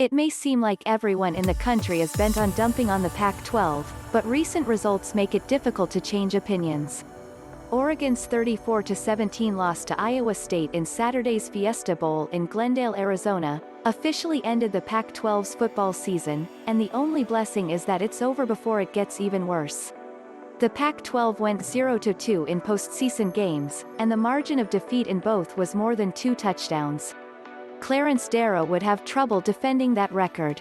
It may seem like everyone in the country is bent on dumping on the Pac-12, but recent results make it difficult to change opinions. Oregon's 34-17 loss to Iowa State in Saturday's Fiesta Bowl in Glendale, Arizona, officially ended the Pac-12's football season, and the only blessing is that it's over before it gets even worse. The Pac-12 went 0-2 in postseason games, and the margin of defeat in both was more than 2 touchdowns. Clarence Darrow would have trouble defending that record.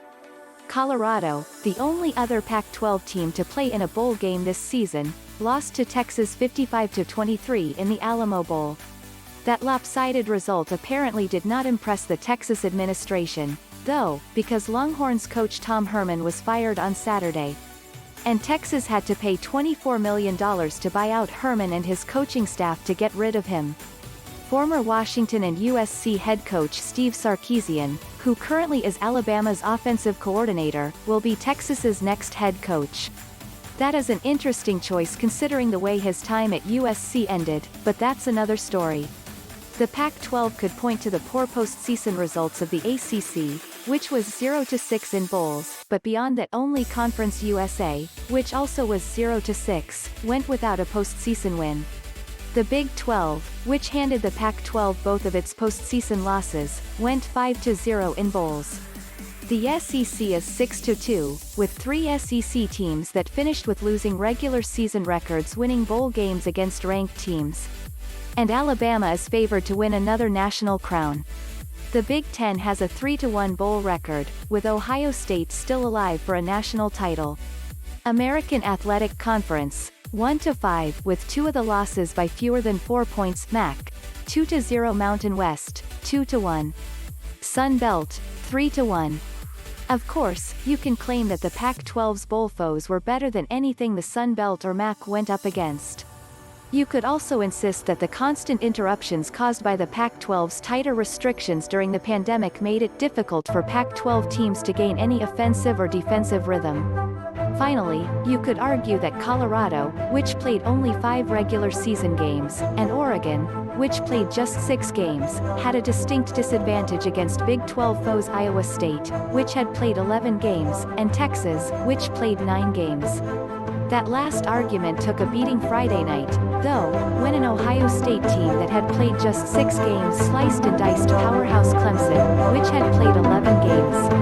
Colorado, the only other Pac-12 team to play in a bowl game this season, lost to Texas 55-23 in the Alamo Bowl. That lopsided result apparently did not impress the Texas administration, though, because Longhorns coach Tom Herman was fired on Saturday. And Texas had to pay $24 million to buy out Herman and his coaching staff to get rid of him. Former Washington and USC head coach Steve Sarkisian, who currently is Alabama's offensive coordinator, will be Texas's next head coach. That is an interesting choice considering the way his time at USC ended, but that's another story. The Pac-12 could point to the poor postseason results of the ACC, which was 0-6 in bowls, but beyond that only Conference USA, which also was 0-6, went without a postseason win. The Big 12, which handed the Pac-12 both of its postseason losses, went 5-0 in bowls. The SEC is 6-2, with 3 SEC teams that finished with losing regular season records winning bowl games against ranked teams. And Alabama is favored to win another national crown. The Big Ten has a 3-1 bowl record, with Ohio State still alive for a national title. American Athletic Conference, 1-5, with 2 of the losses by fewer than 4 points. MAC, 2-0. Mountain West, 2-1. Sun Belt, 3-1. Of course, you can claim that the Pac-12's bowl foes were better than anything the Sun Belt or MAC went up against. You could also insist that the constant interruptions caused by the Pac-12's tighter restrictions during the pandemic made it difficult for Pac-12 teams to gain any offensive or defensive rhythm. Finally, you could argue that Colorado, which played only 5 regular season games, and Oregon, which played just 6 games, had a distinct disadvantage against Big 12 foes Iowa State, which had played 11 games, and Texas, which played 9 games. That last argument took a beating Friday night, though, when an Ohio State team that had played just 6 games sliced and diced powerhouse Clemson, which had played 11 games.